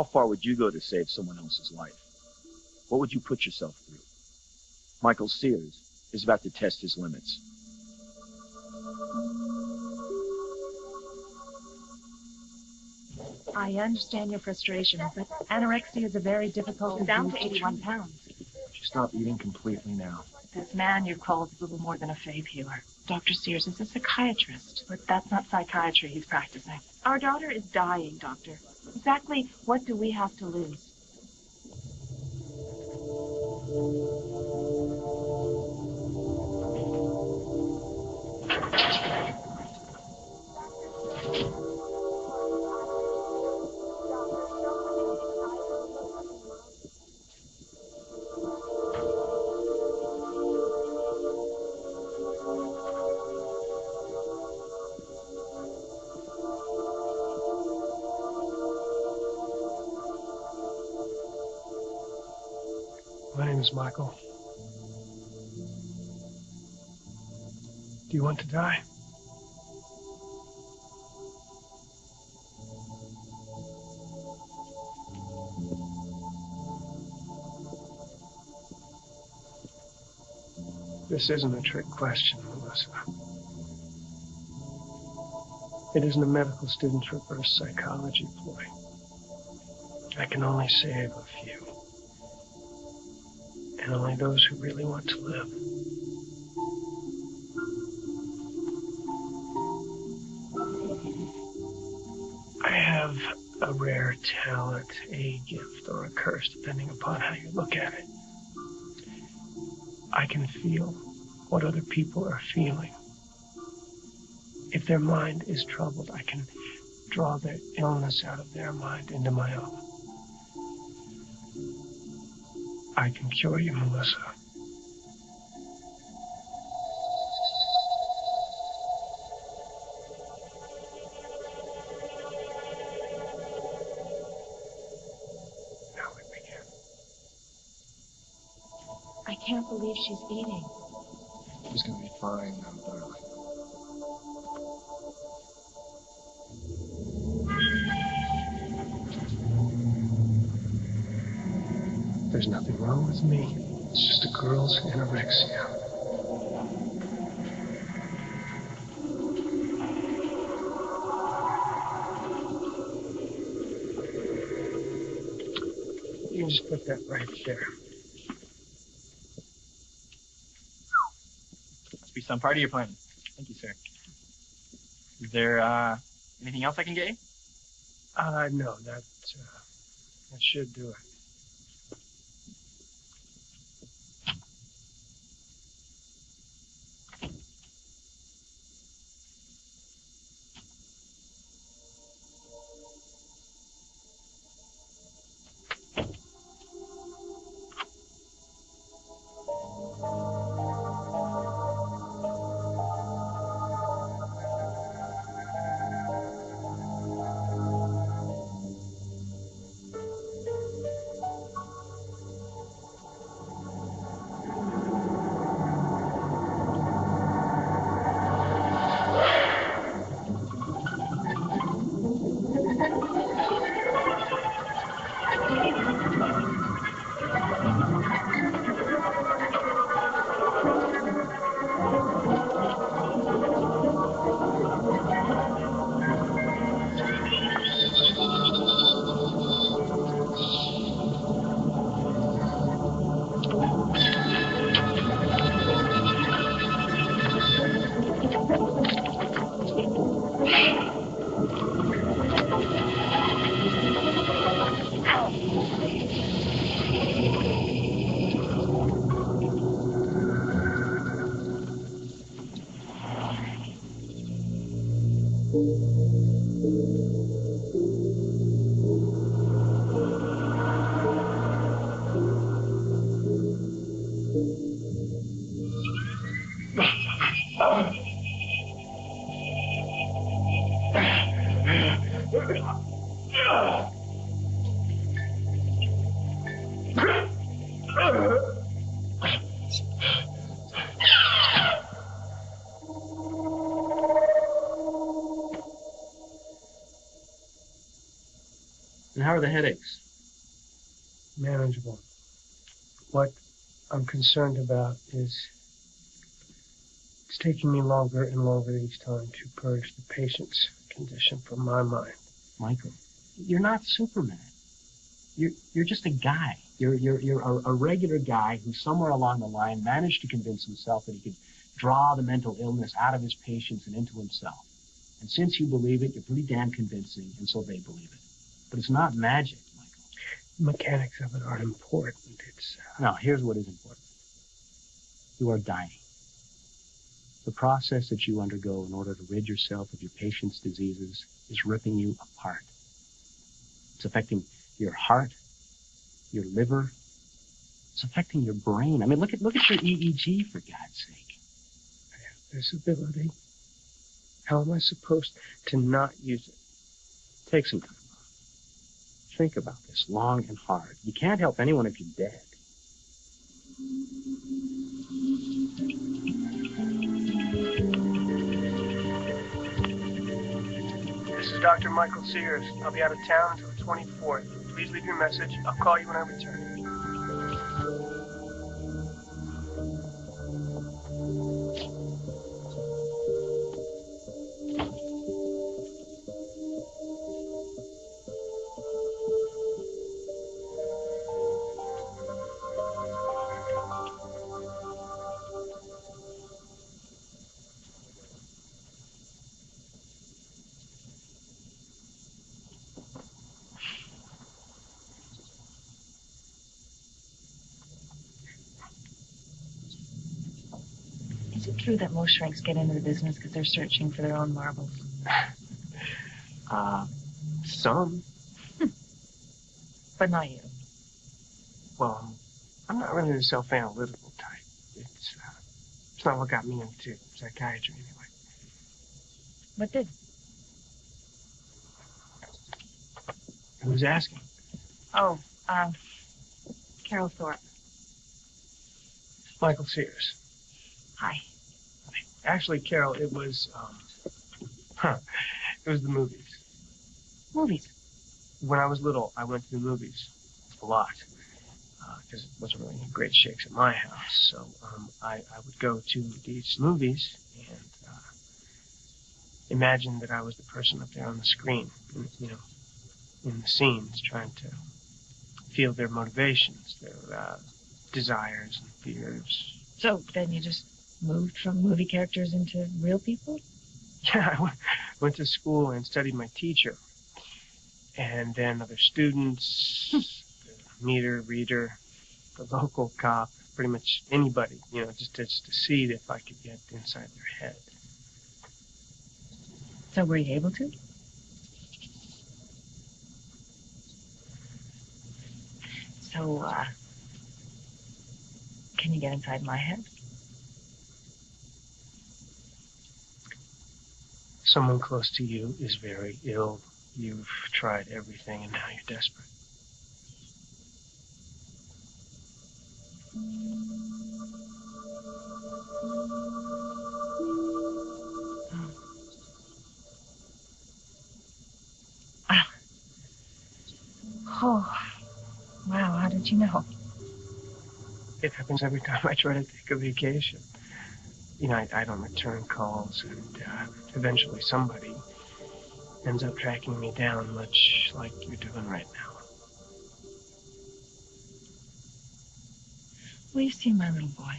How far would you go to save someone else's life? What would you put yourself through? Michael Sears is about to test his limits. I understand your frustration, but anorexia is a very difficult disease. Down to 81 pounds. She stopped eating completely now. This man you called is little more than a faith healer. Dr. Sears is a psychiatrist, but that's not psychiatry he's practicing. Our daughter is dying, Doctor. Exactly what do we have to lose? My name is Michael. Do you want to die? This isn't a trick question, Melissa. It isn't a medical student's reverse psychology ploy. I can only save a few. And only those who really want to live. I have a rare talent, a gift, or a curse, depending upon how you look at it. I can feel what other people are feeling. If their mind is troubled, I can draw their illness out of their mind into my own. I can cure you, Melissa. Now we begin. I can't believe she's eating. She's gonna be fine now, darling. There's nothing wrong with me. It's just a girl's anorexia. You can just put that right there. Must be some part of your plan. Thank you, sir. Is there anything else I can get you? No, that should do it. are the headaches? Manageable. What I'm concerned about is it's taking me longer and longer each time to purge the patient's condition from my mind. Michael, you're not Superman. You're just a guy. You're a regular guy who somewhere along the line managed to convince himself that he could draw the mental illness out of his patients and into himself. And since you believe it, you're pretty damn convincing, and so they believe it. But it's not magic, Michael. The mechanics of it aren't important. It's... No, here's what is important. You are dying. The process that you undergo in order to rid yourself of your patient's diseases is ripping you apart. It's affecting your heart, your liver. It's affecting your brain. I mean, look at your EEG, for God's sake. I have this ability. How am I supposed to not use it? Take some time off. Think about this long and hard. You can't help anyone if you're dead. This is Dr. Michael Sears. I'll be out of town until the 24th. Please leave your message. I'll call you when I return. Is it true that most shrinks get into the business because they're searching for their own marbles? Some. But not you. Well, I'm not really the self-analytical type. It's not what got me into psychiatry anyway. What did? Who's asking? Oh, Carol Thorpe. Michael Sears. Hi. Actually, Carol, it was, it was the movies. Movies? When I was little, I went to the movies a lot, because it wasn't really any great shakes at my house. So I would go to these movies and imagine that I was the person up there on the screen, you know, in the scenes, trying to feel their motivations, their desires and fears. So then you just moved from movie characters into real people? Yeah, I went to school and studied my teacher. And then other students, the meter reader, the local cop, pretty much anybody, you know, just to see if I could get inside their head. So were you able to? So, can you get inside my head? Someone close to you is very ill. You've tried everything and now you're desperate. Oh, wow, how did you know? It happens every time I try to take a vacation. You know, I don't return calls, and eventually somebody ends up tracking me down, much like you're doing right now. Will you see my little boy?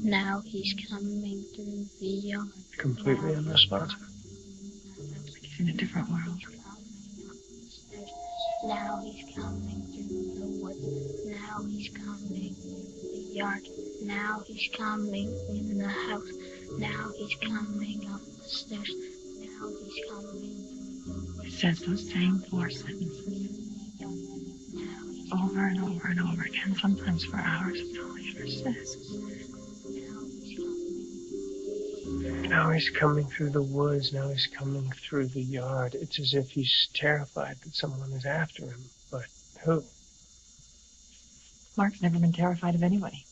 Now he's coming through the yard. Completely unresponsive. Like he's in a different world. Now he's coming through the woods. Now he's coming through the yard. Now he's coming in the house. Now he's coming up the stairs. Now he's coming through It says those same 4 sentences over and over and over again, sometimes for hours. It's all he ever says. Now he's coming through the woods. Now he's coming through the yard. It's as if he's terrified that someone is after him. But who? Mark's never been terrified of anybody.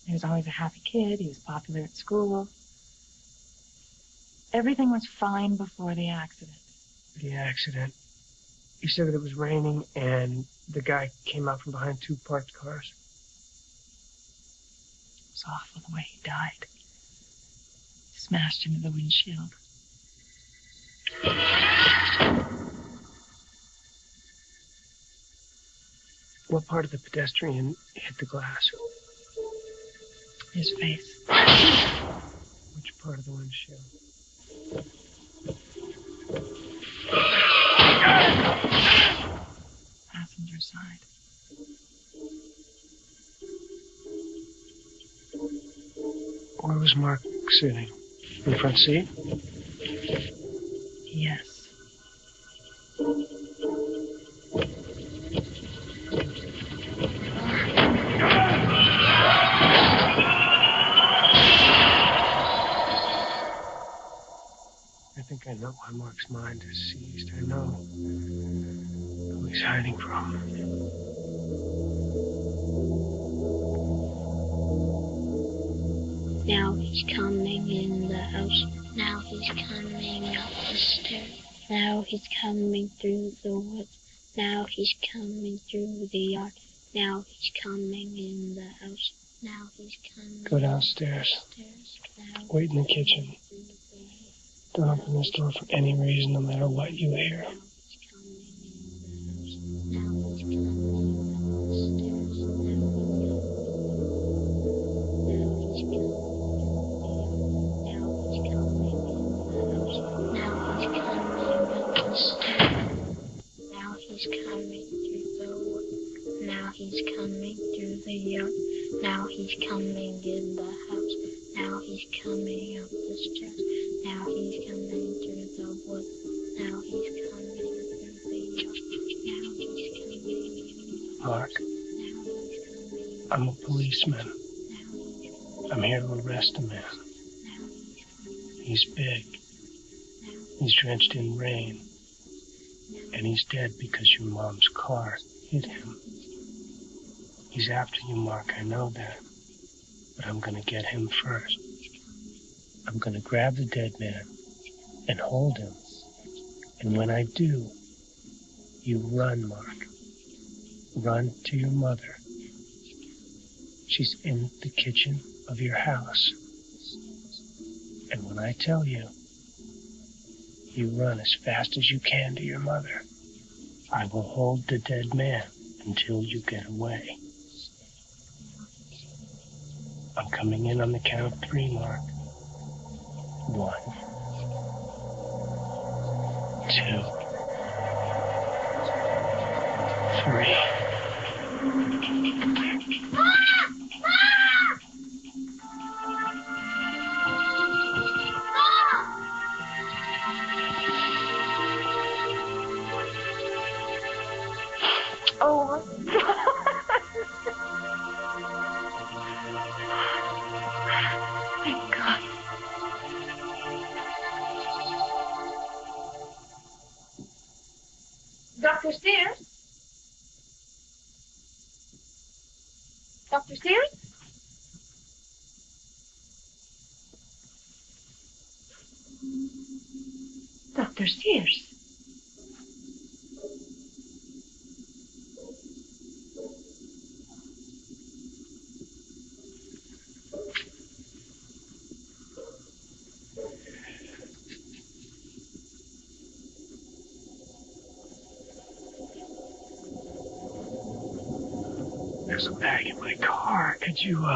He was always a happy kid. He was popular at school. Everything was fine before the accident. The accident. You said that it was raining and the guy came out from behind 2 parked cars. It was awful the way he died. Smashed into the windshield. What part of the pedestrian hit the glass? His face. Which part of the windshield? Passenger side. Where was Mark sitting? In the front seat? Yes. I think I know why Mark's mind is seized. I know who he's hiding from. Now he's coming in the house. Now he's coming up the stairs. Now he's coming through the woods. Now he's coming through the yard. Now he's coming in the house. Now he's coming. Go downstairs. Wait in the kitchen. Don't open this door for any reason, no matter what you hear. He's coming through the yard. Now he's coming in the house. Now he's coming up the stairs. Now he's coming through the woods. Now he's coming through the yard. Now he's coming. Mark, I'm a policeman. I'm here to arrest a man. He's big. He's drenched in rain. And he's dead because your mom's car hit him. He's after you, Mark, I know that. But I'm gonna get him first. I'm gonna grab the dead man and hold him. And when I do, you run, Mark. Run to your mother. She's in the kitchen of your house. And when I tell you, you run as fast as you can to your mother. I will hold the dead man until you get away. I'm coming in on the count of 3, Mark. 1, 2, 3. Oh my God. Thank God. Dr. Sears? Dr. Sears? Dr. Sears? There's a bag in my car. Could you,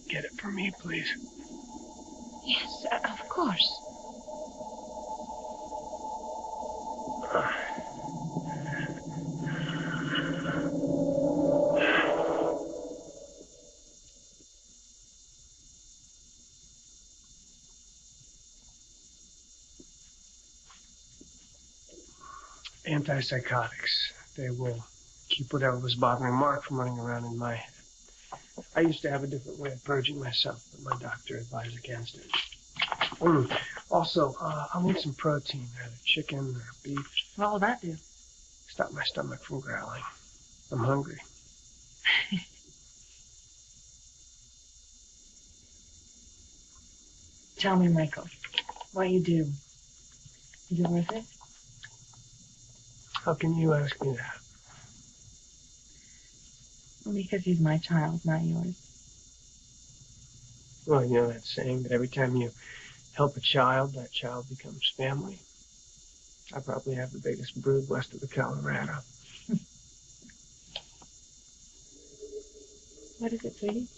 get it for me, please? Yes, of course. Antipsychotics. They will keep whatever was bothering Mark from running around in my head. I used to have a different way of purging myself, but my doctor advised against it. Also, I want some protein, either chicken or beef. What will that do? Stop my stomach from growling. I'm hungry. Tell me, Michael, what you do. Is it worth it? How can you ask me that? Well, because he's my child, not yours. Well, you know that saying that every time you help a child, that child becomes family. I probably have the biggest brood west of the Colorado. What is it, sweetie?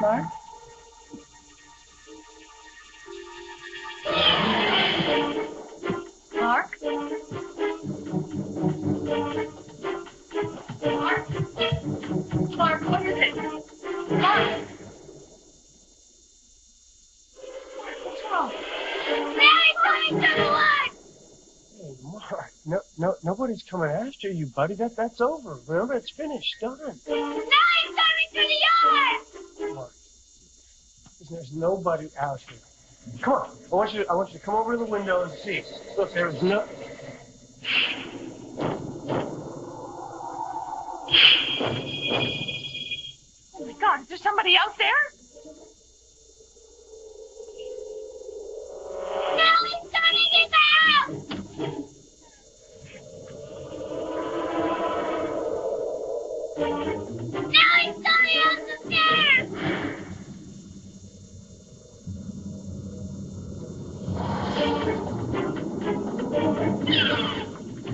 Mark? Mark? Mark? Mark, what is it? Mark? What's wrong? Mary's coming to the light! Hey, Mark, nobody's coming after you, buddy. That's over. Remember, it's finished, done. Now he's coming to the yard! Mark, there's nobody out here. Come on, I want you to come over to the window and see. Look, there's no. Oh my God, is there somebody out there? Now he's coming in the house! Now he's coming up the stairs!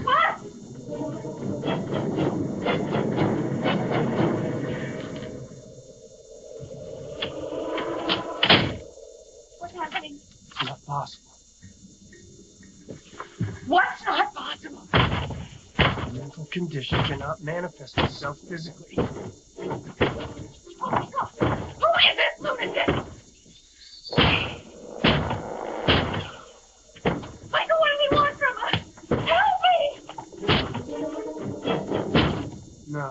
What? What's happening? It's not possible. What's not possible? A mental condition cannot manifest itself physically. Oh my God! Who is this lunatic? Michael, what do they want from us? Help me! No.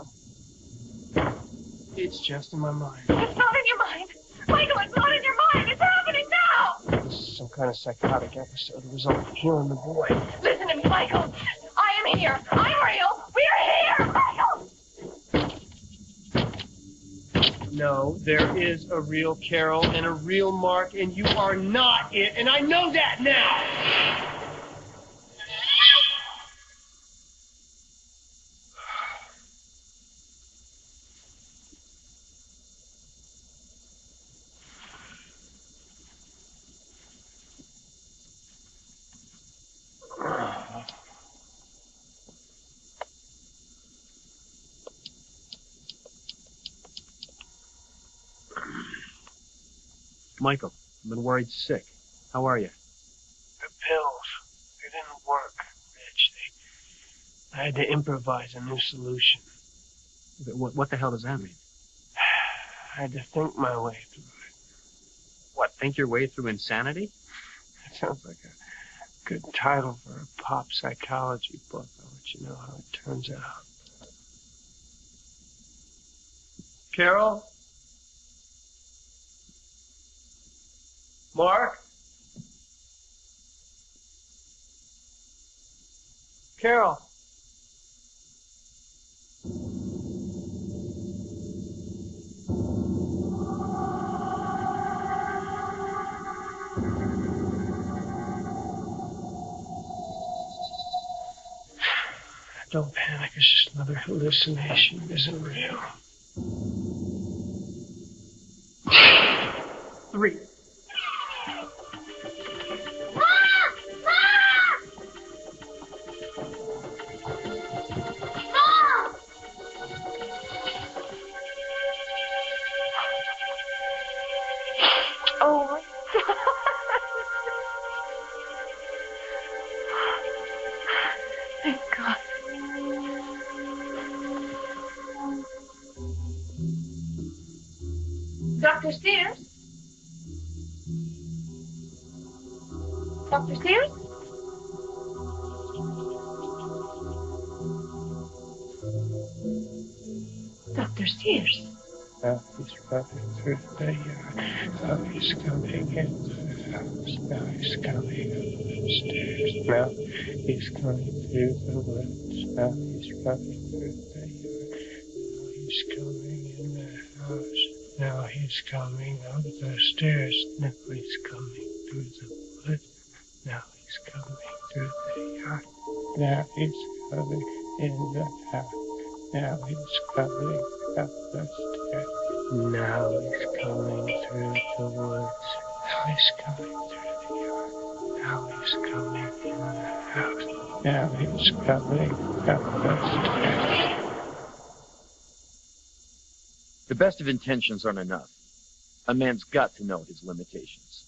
It's just in my mind. It's not in your mind. Michael, it's not in your mind. It's happening now. This is some kind of psychotic episode, the result of healing the boy. Listen to me, Michael. I am here. I'm real. We're here, Michael. No, there is a real Carol and a real Mark, and you are not it, and I know that now! Michael, I've been worried sick. How are you? The pills, they didn't work, Rich. I had to improvise a new solution. What the hell does that mean? I had to think my way through it. What, think your way through insanity? That sounds like a good title for a pop psychology book. I'll let you know how it turns out. Carol? Mark? Carol? Don't panic, it's just another hallucination. It isn't real. 3. Oh my God. Thank God. Dr. Sears? Dr. Sears? Mr. Sears. Now he's running through the yard. Now he's coming in the house. Now he's coming up the stairs. Now he's coming through the woods. Now he's running through the yard. Now he's coming in the house. Now he's coming up the stairs. Now he's coming through the woods. Now he's coming through the yard. Now he's coming in the house. Now he's coming up the stairs. Now he's coming through the woods. Now he's coming through the yard. Now he's coming in the house. Now he's coming up the stairs. The best of intentions aren't enough. A man's got to know his limitations.